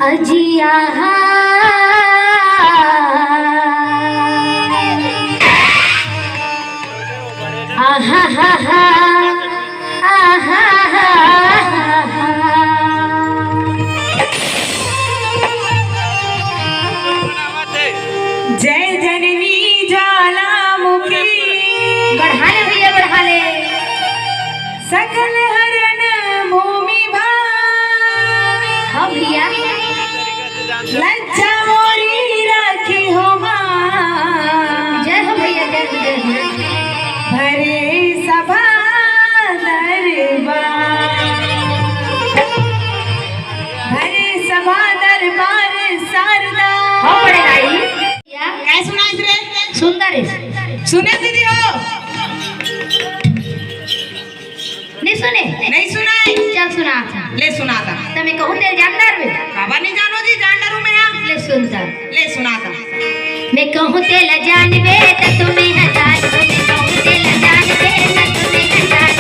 अजिया आहा हा हा आहा जय जननी ज्वालामुखी बढ़ा ले भैया बढ़ा ले सकल हरण भूमि भार हाँ भैया लज्जा मोरी राखी हो मां जय हो भैया जय हो जय हो भरे सभा दरबार भरे सभा दरबार शारदा हाँ बड़े भाई क्या सुनाइस रे सुंदर है सुने दीदी हो नहीं सुने नहीं सुनाई चल सुना ले सुनाता तमें कहूँ तेरे जानदार में बाबा नहीं जानो जी जान डरू मैं यहाँ ले सुनता ले सुनाता मैं कहूँ तेला जानवे तो तुम्हें हजार मैं कहूँ तेला जानवे तो तुम्हें हजार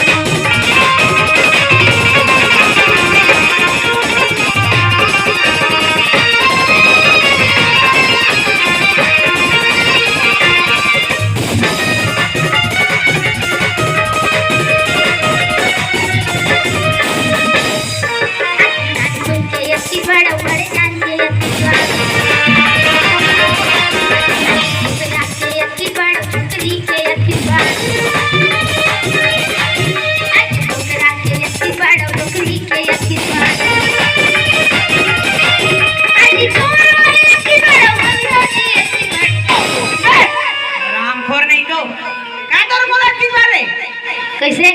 कैसे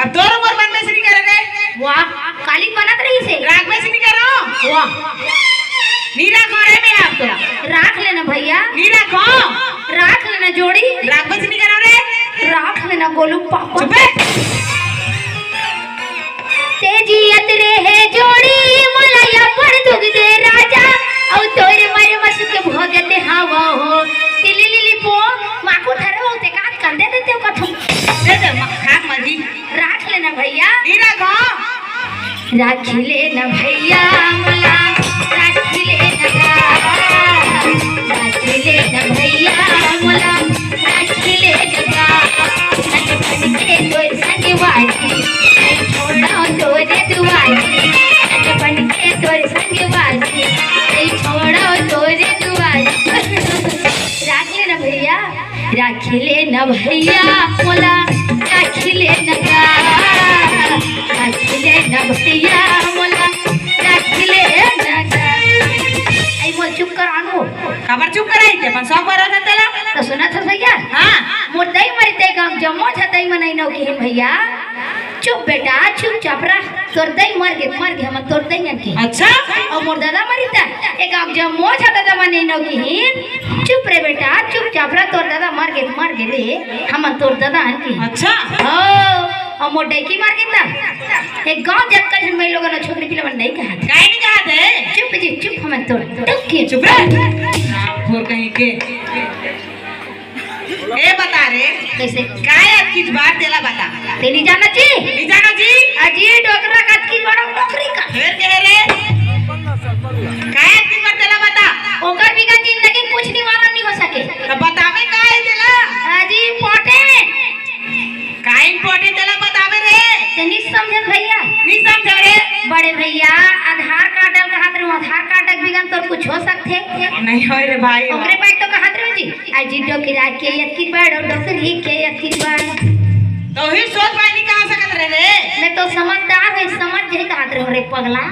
अब दो नंबर बनने से नहीं करेंगे वाह काली बनत रही से राग में से नहीं करो वाह नीरा कौन है मैं आप तो राख लेना भैया नीरा कौन राख लेना जोड़ी राग में से नहीं करो रे राख लेना गोलू पापा चुप है तेजियत रे है जोड़ी मलया पर दुग दे राजा औ तोरे मारे मस के भोगते हवा हो तिली लिली पो माको थरे होते का कंदे देते हो कथम दे दे खाक मजी राख लेना भैया नीरा कौन राख लेना भैया मला राख लेना राख लेना भैया मला राख लेना बन के तोर संग वाजी छोड़ा तोरे दुआरी बन के तोर संग वाजी छोड़ा तोरे दुआरी राख लेना भैया राख लेना भैया मोला राख लेना राख लेना भैया मोला राख लेना आई मोल चुप कर आनो खबर चुप कराई ते पण सब बरो था तेला तो सुना था भैया हां मोर दई मरी ते काम जमो था दई मनई नौ के भैया चुप बेटा चुपचाप रह तोर दई मर गे हम तोर दई के अच्छा और मोर दादा मरीता एक आप जब मोछ था दादा मने नौ की चुप रे बेटा चुपचाप रह तोर दादा मर गे रे हम तोर दादा की अच्छा ओ और मोर डई की मार गेता एक गांव जब कल हम लोगों ने छोकरी पिला नहीं कहा काहे नहीं कहा थे चुप जी चुप हम तोर टक्की चुप रे फोर कहीं के ए बता रे कैसे काय किस बार तेला बता तेली जाना जी नहीं जानो जी अजी डोकरा का की बड़ा नौकरी का फिर के नहीं होय रे भाई ओकरे बात तो कहत रहो जी आज डोकरा के यकी बाड़ो डोकरी के यकी बाड़ तो ही सोच पानी कहां सकत रहे रे मैं तो समझदार है समझ जे कहत रहो रे पगला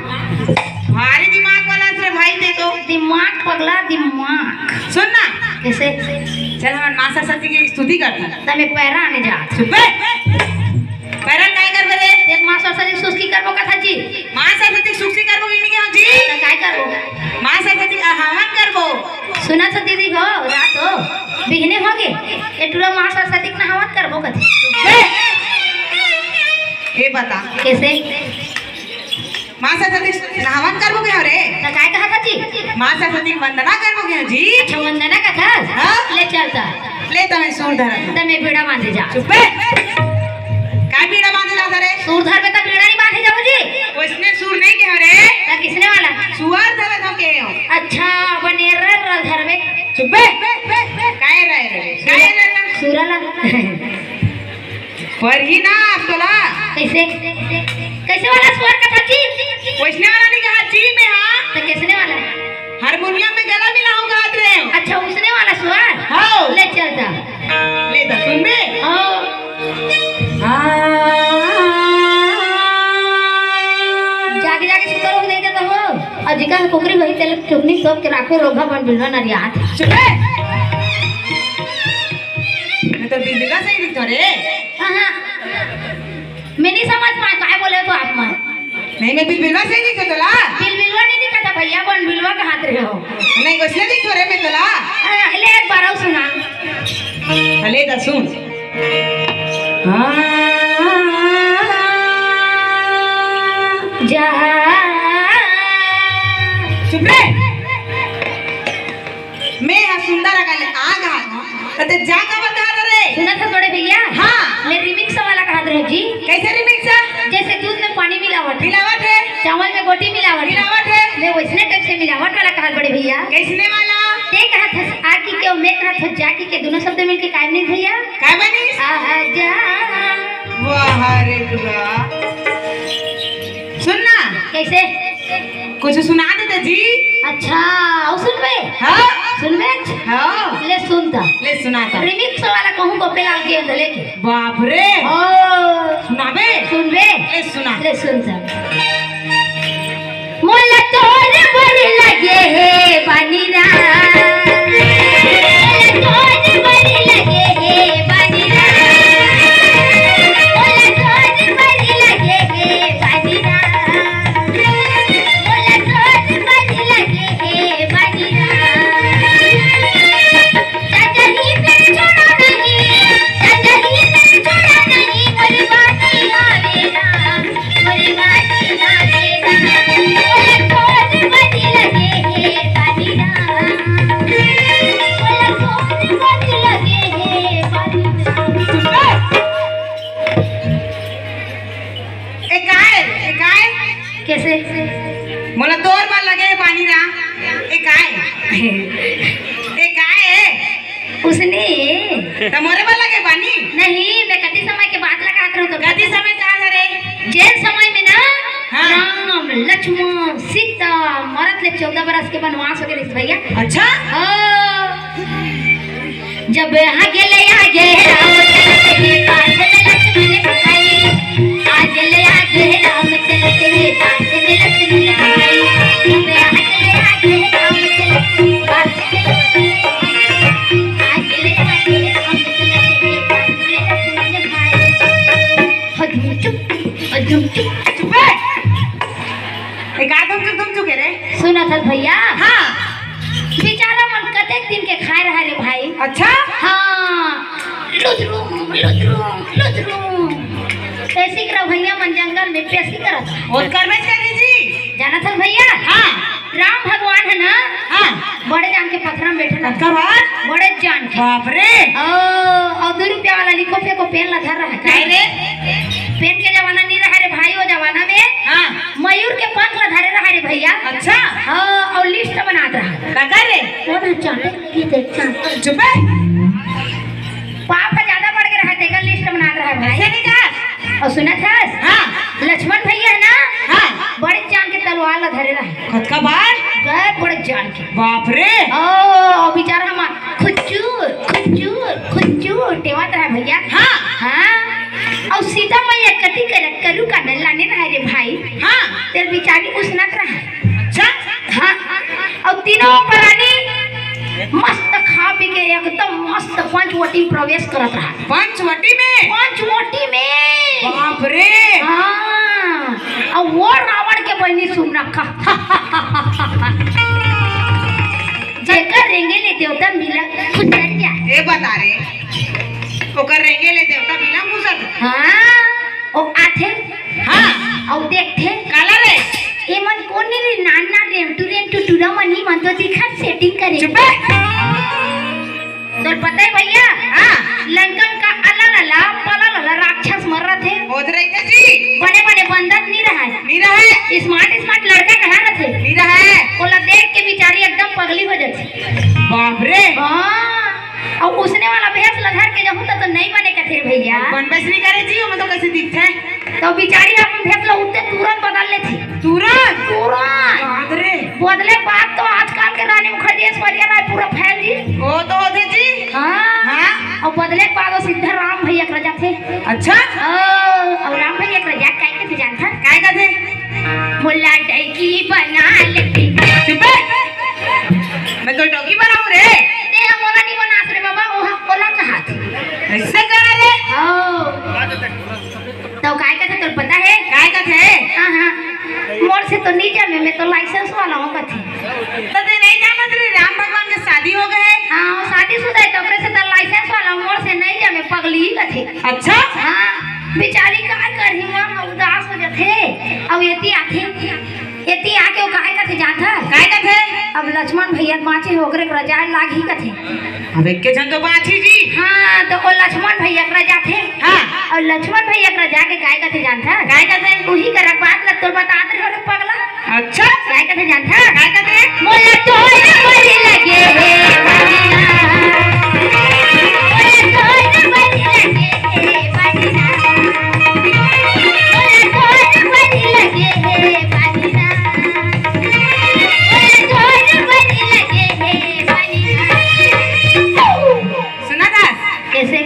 भारी दिमाग वाला रे भाई दे तो दिमाग पगला दिमाग सुन ना कैसे चल हम मां सरस्वती की स्तुति करते तमे पैरा आने जा चुप बे पैरा काय करबे रे एक मां सरस्वती सुस्ती करबो कथा जी मां सरस्वती सुक्ति करबो कि नहीं जी तो काय करबो मां सरस्वती हवन करबो सुना तो दीदी हो रात हो बिगने होगे एटुरा मां सरस्वती के हवन करबो कथी ए बता कैसे मां सरस्वती हवन करबो क्या रे तो काय कहा था जी मां सरस्वती की वंदना करबो क्या जी अच्छा वंदना कथा हाँ? ले चलता ले तमे सूर धर तमे बेड़ा बांधे जा चुप बे काय बीड़ा बांधे ला रे सूर धर में तो बेड़ा नहीं बांधे जाओ जी उसने सूर नहीं क्या रे तो किसने वाला सुअर धर तो के हो अच्छा बनेर धर में चुप बे काय रे काय रे सूरला पर ही ना तोला कैसे कैसे वाला स्वर कथा जी उसने वाला नहीं कहा जी में हां तो किसने वाला हारमोनियम में गला मिलाऊं गात रहे हो अच्छा उसने वाला स्वर हाँ ले चलता ले दा सुन बे जाके जाके सुतर हो नहीं देता हो अजिका कोकरी भई तेल चुगनी सब के राखो रोगा बन बिलवा नरियात चुप बे मैं तो बिल्डिंगा सही दिखता रे हां मैं नहीं समझ पाए काय बोले तो आप मन नहीं मैं बिल्डिंगा सही दिखता तोला बिलवा नहीं दिखा था भैया बन बिलवा का हाथ रहे हो नहीं उसने दिखता रे मैं तोला ले एक बार और सुना ले दा सुन जा चुप रे मैं हा सुंदर गाने आ गा ते जा का बता रे सुना था थोड़े भैया हाँ ले रिमिक्स वाला कहा रहे जी कैसे रिमिक्स है जैसे दूध में पानी मिलावट मिलावट है चावल में गोटी मिलावट है मैं वैसने टाइप से मिलावट वाला कहा बड़े भैया कैसने वाला ते कहा था आकी के मैं कहा था जाकी के दोनों शब्द मिलके काय नहीं भैया काय बनी आजा वाह रे दुआ सुनना कैसे कुछ सुना देते जी अच्छा और सुनबे हाँ सुनबे हाँ ले सुनता ले सुनाता रिमिक्स वाला कहूं को पेला के अंदर लेके बाप रे ओ सुनाबे सुनबे ले सुना ले सुनता मोला तोरे बड़ लगे हे बानीरा मोला तोरे बड़ लगे हे बानीरा मोला तोरे बड़ लगे हे बानीरा मोला तोरे बड़ लगे हे बानीरा चाचा ही पे छोड़ा नहीं चाचा ही पे छोड़ा नहीं मोरी बाती आवेला मोरी बाती आवेला कैसे मोला तोर बार लगे पानी ना ए काय उसने तमोरे बार लगे पानी नहीं मैं कति समय के बात लगा कर तो गति समय कहां रे जेल समय में ना हाँ। राम लक्ष्मण सीता मरत ले 14 बरस के वनवास हो गए भैया अच्छा जब आगे राम चलते ही पास में लक्ष्मण भाई आगे राम चलते ही पास में लक्ष्मण भाई जब आगे राम चलते ही पास में आगे राम चलते ही पास में लक्ष्मण भाई हजम चुप चुप एक आदम तुम चुके रे सुना था भैया हाँ बेचारा मन कतेक दिन के खाए रहा रे भाई अच्छा हाँ लुदरूम ऐसी करा भैया मन जंगल में पेशी करत और करबे करी जी जाना था भैया हाँ राम भगवान है ना हाँ बड़े जान के पत्थर में बैठे ना कबार बड़े जान के बाप रे और 2 रुपया वाला लिखो पे को पेन लगा रहा है काय रे पेन के जमाना नहीं रहा रे भाई वो जमाना में हाँ मयूर के पंख लधारे रहा रे भैया अच्छा हाँ और लिस्ट बना रहा लगा रे वो ना चाटे की देखता चुप पाप का ज्यादा बढ़ के रहा है लिस्ट बना रहा है भाई ऐसे नहीं कहा और सुना था हाँ लक्ष्मण भैया है ना हाँ बड़े जान के तलवार ला धरे रहा खुद का बार जय बड़े जान के। बाप रे। ओ बेचारा हम खुचूर खुचूर खुचूर टेवत रहा भैया। हाँ हाँ और सीता मैया कति करू का न लाने रहा रे भाई। हाँ तेरे बेचारी उसनत रहा। अच्छा हाँ और तीनों प्राणी मस्त खा पी के एकदम मस्त पंचवटी प्रवेश करत रहा। पंचवटी में? पंचवटी में। बाप रे। हाँ और वो रावण के बहनी सुमनखा जेकर रेंगेले देवता मिला खुदर जा। ए बता रे ओकर रेंगेले देवता मिला मुसत। हाँ ओ आथे। हाँ और देखथे काला रे ए मन कोन रे नाना रेंटू टूरा मनी मन तो दिखा सेटिंग करे। चुप तो पता है भैया। हाँ लंकन का पला राक्षस मर रहे थे। होत रही थे जी। बड़े बड़े बंदर नहीं रहा है। नहीं रहा है। स्मार्ट लड़का कहाँ रहे। नहीं रहा है। बोला देख के बेचारी एकदम पगली हो जाती। बाप रे। हाँ और उसने वाला भेष लधर के जब तो नहीं बने का थे भैया। बनबेस नहीं करे जी हमें तो कैसे दिखते हैं। तो बेचारी अपन भेष ला उतने तुरंत बदल ले थी। तुरंत तुरंत रे बदले बात तो आजकल के रानी मुखर्जी ऐश्वर्या राय पूरा फैल जी। वो तो होते जी। हाँ और बदले के बाद वो सीधा राम भैया कर जाते। अच्छा और राम भैया कर जा काय के जानता काय कहते मुल्ला डैकी बना लेती। चुप मैं तो डॉगी बनाऊं रे। ते मोला नहीं बना रे बाबा ओहा ओला कहा ऐसे कर रे। तो काय कहते तो पता है काय कहते। हां हां मोर से तो नहीं जाने मैं तो लाइसेंस वाला हूं कथे। तो ते नहीं जानत रे राम भगवान के शादी हो गए। हां शादीशुदा है तो ओकरे से तो लाइसेंस वाला मोर से नहीं जाने पगली कथे। अच्छा हां बेचारी का करही मन उदास हो जाथे अब यति आके ओ काय कथे जाथा काय कहते। अब लक्ष्मण भैया बाँचे होकरे रजाए लागी कथे। अब एक के जन तो बाछी जी। हाँ तो ओ लक्ष्मण भैया रजा थे। हाँ और लक्ष्मण भैया रजा के काय कथे जानता काय कहते। वही कर बात लग तो बतात रे रे पगला। अच्छा काय कथे जानता काय कहते। मोला तोरे बड़ी लगे हे बनिना मोला तोरे बड़ी लगे हे बनिना मोला तोरे बड़ी लगे हे बनिना मोला तोरे बड़ी लगे हे बनिना। सुना था कैसे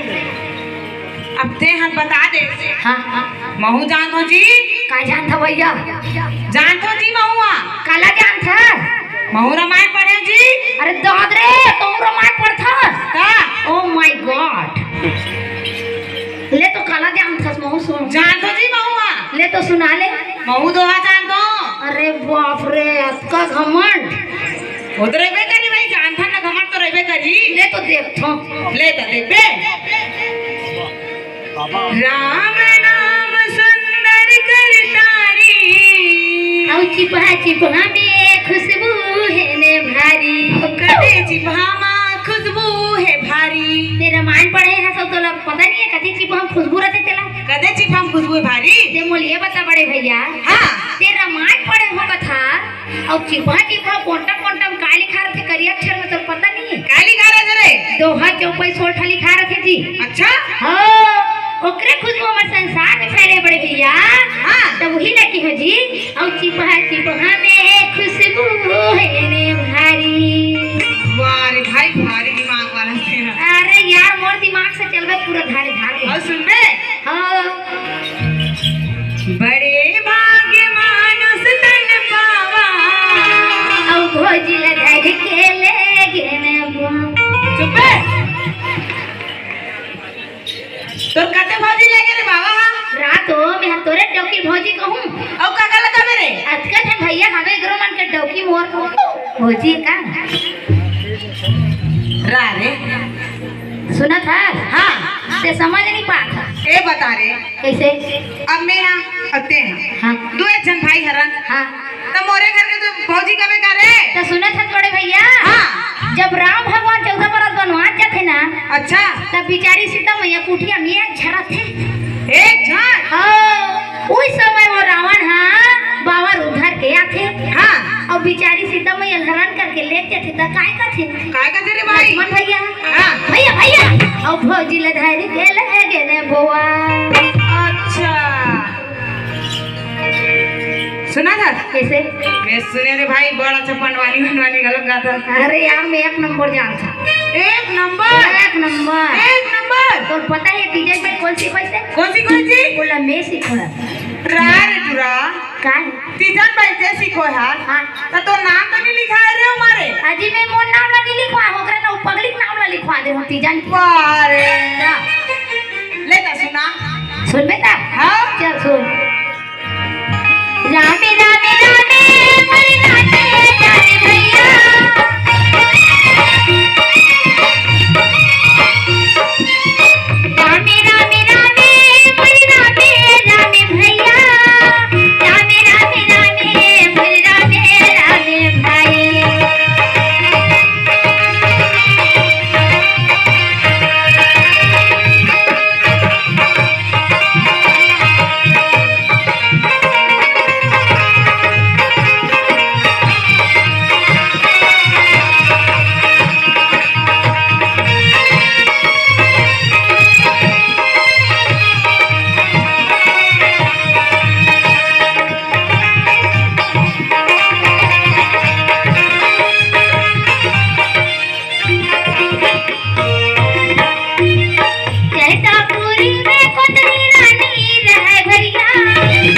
अब ते हम बता दे। हाँ हाँ महू जान हो जी। का जानता भैया जान हो जी महुआ। काला जानता महू रामायण पढ़े जी। अरे दाद रे तुम रामायण पढ़ता का। ओ माय गॉड ले तो काला जानता महू सुन। जान हो जी महुआ। ले तो सुना ले महू दोहा जान दो। अरे बाप रे अतका घमंड उधर बे करी भाई जान था ना घमंड तो रहबे करी। ले तो देखो ले तो देख बे। राम नाम सुंदर करतारी औ चिपहा में खुशबू है ने भारी कदे चिपहा खुशबू है भारी। ते रामायण पढ़े है सब तो लोग पता नहीं है कदी चिपहा खुशबू रहते तेला कदे चिपहा खुशबू है भारी। ते मोल ये बता बड़े भैया। हाँ ते रामायण पढ़े हो कथा और चिपहा कोंटा काय लिखा रहे करिया अक्षर में तो पता नहीं है। काय लिखा रहे रे। दोहा चौपाई सोलठा लिखा रहे जी। अच्छा हाँ ओकरे खुशबू हमर संसार में फैले बड़े भैया। हाँ तब वही लगी हो जी और चिपहा में खुशबू है ने भारी। वाह रे भाई भारी दिमाग वाला है। अरे यार मोर दिमाग से चलबे पूरा धारे धारे। और सुन बे। हाँ बड़े भाग्य मानुष तन पावा और भोजी लगा के ले गेने चुप बे। तोर कते भौजी लेके रे बाबा। रात हो मैं तोरे डौकी भौजी कहूं और का गलत है मेरे। अतका है भैया हवे गरो मन के डौकी मोर भौजी का रा रे। सुना था। हाँ ते समझ नहीं पाता ए बता रे। कैसे अब मैं यहाँ अते हैं। हाँ दो एक जन भाई हरन। हाँ तो मोरे घर के तो भौजी कबे करे। तो सुना था बड़े भैया। हाँ जब राम भगवान 14 बरस वनवास जाते ना अच्छा तब बेचारी सीता मैया कुटिया में एक झरा थे। एक झर। हाँ उस समय वो रावण हाँ बावर उधर गया थे। हाँ और बेचारी सीता मैया हरण करके लेते थे तो काय का थे काय का रे भाई। लक्ष्मण भैया। हाँ भैया भैया और भौजी ले धैर्य के लगे ने बोआ। अच्छा सुना था कैसे? मैं सुने रे भाई बड़ा अच्छा पनवानी गलत गाता। अरे यार मैं एक नंबर जानता। एक नंबर एक नंबर। एक नंबर। तो पता है टीचर में कौन सी पैसे? कौन सी बोला मैं सीखो है। रे टुरा काय? तीजन बैठे सीखो है। हाँ तो नाम तो नहीं लिखा है रे हमारे। अजी मैं मोर नाम ला नहीं लिखवा होकरा ना पगली नाम ला लिखवा दे हम तीजन की। वारे ले ता सुना सुन बेटा। हाँ चल सुन। रामे रामे रामे मोरे नाचे जाने भैया। रामे रामे रामे मोरे नाचे जाने भैया। रामे रामे रामे मोरे नाचे जाने भाई। जैतापुरी में कोतरी रानी रहे भैया।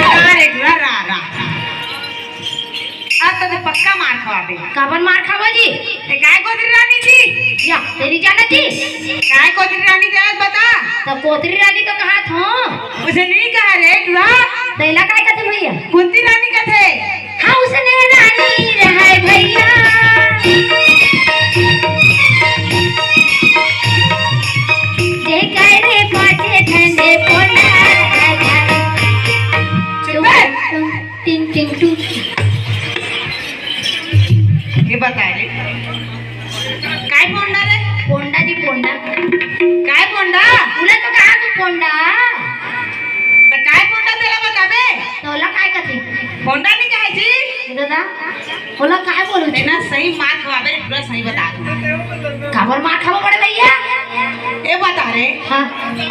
अरे टुरा रा रा अब तो पक्का मार खवा दे। काबर मार खावा जी? ए काय कोतरी रानी जी? या तेरी जाना जी? काय कोतरी रानी जात बता। तो कोतरी रानी का कहा था? उसे नहीं कहा रे टुरा। तैला काय कहते भैया? कुंती रानी का थे। हाँ उसने रानी रहे भैया। जे काय रे पाछे ठंडे पोना। चुप है। टिंग टिंग टू। ये बता रे काय पोंडा रे? पोंडा जी पोंडा। काय पोंडा? उन्हें तो कहा तू पोंडा। तो काय पोंडा तेला बताबे। तोला काय कहती? पोंडा नहीं कहे जी। दादा बोला काय बोलू छी? ना सही मार खवाबे रे टुरा सही बता दूं। काबर मार खावा पड़े भैया? ए बता रे हाँ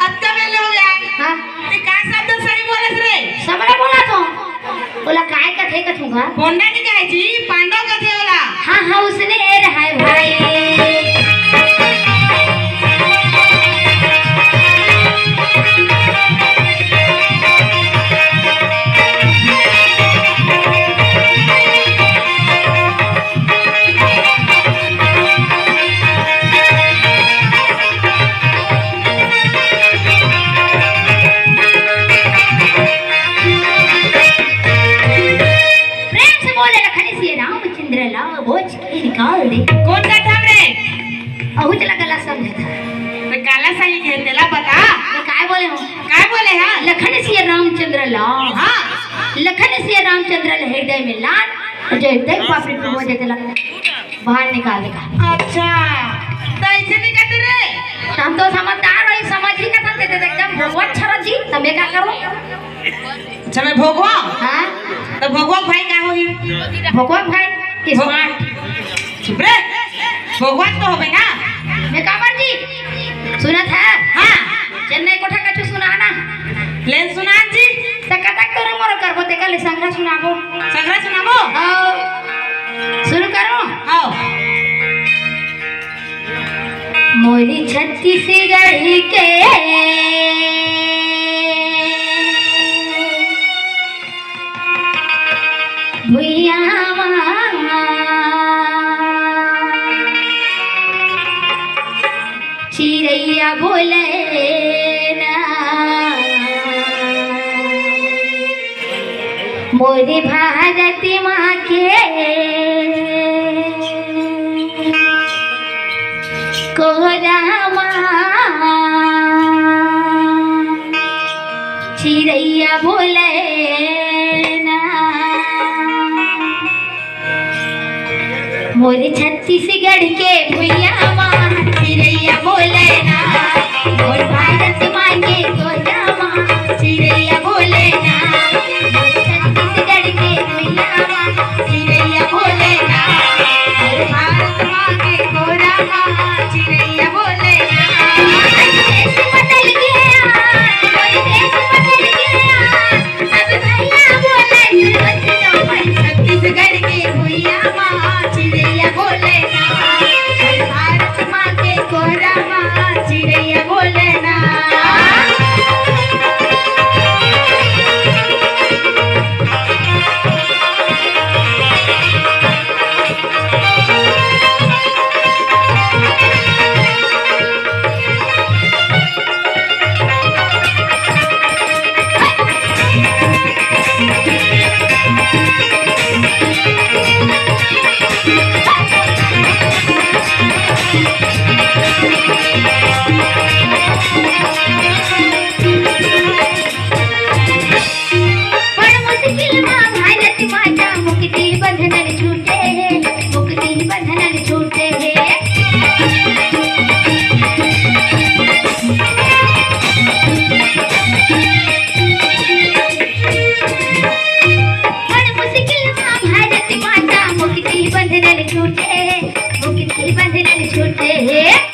अत्ता वेले हो गया। हाँ ते काय शब्द सही बोलस रे? सबरा बोला तो बोला काय कथे कथूंगा। पोंडा नहीं कहे जी पांडव का थे वाला। हाँ हाँ उसने ए रहा है भाई। प्रेम से बोले लखन से रामचंद्र ला भोज के निकाल दे। कौन सा ठाम रे? अहू चला गला समझता। तो काला सही के तेला बता। मैं काय बोले हूँ? काय बोले हां? लखन से रामचंद्र ला। हां लखन से रामचंद्र ला हृदय में लाल जो हृदय पापड़ी पे हो जाते लग बाहर निकाल देगा। अच्छा तो ऐसे नहीं कहते रे। हम तो समझदार और समझ ही का देते थे एकदम भगवान छरत जी तब मैं क्या करूं? अच्छा मैं भोगवा। हाँ तो भोगवा भाई का होगी? भगवान भाई किस भगवान। बात? चुप रे भोगवा तो होबे ना। मैं कामर जी सुना था। हाँ चेन्नई कोठा कछु सुनाना। लेन सुनान जी। तक तोरा मोर करबो ते कल संग्रह सुनाबो। संग्रह सुनाबो। आओ शुरू करो। आओ मोरी छत्तीसगढ़ के भुइया चिड़ैया बोले ना मोरी भारत माँ के कोरामा चिड़ैया बोले ना मोरे छत्तीसगढ़ के भुइया माँ चिड़ैया बोले ना मोर भारत माँ के कोरामा चिड़ैया बोले ना मोर छत्तीसगढ़ के भुइया माँ चिड़ैया बोले ना मोर भारत माँ के कोरामा चिड़ैया बोले ना। देश बदल गया मोर देश बदल गया सब भैया बोले सर्वस्व छूटे, मुक्ति बंधन छूटे।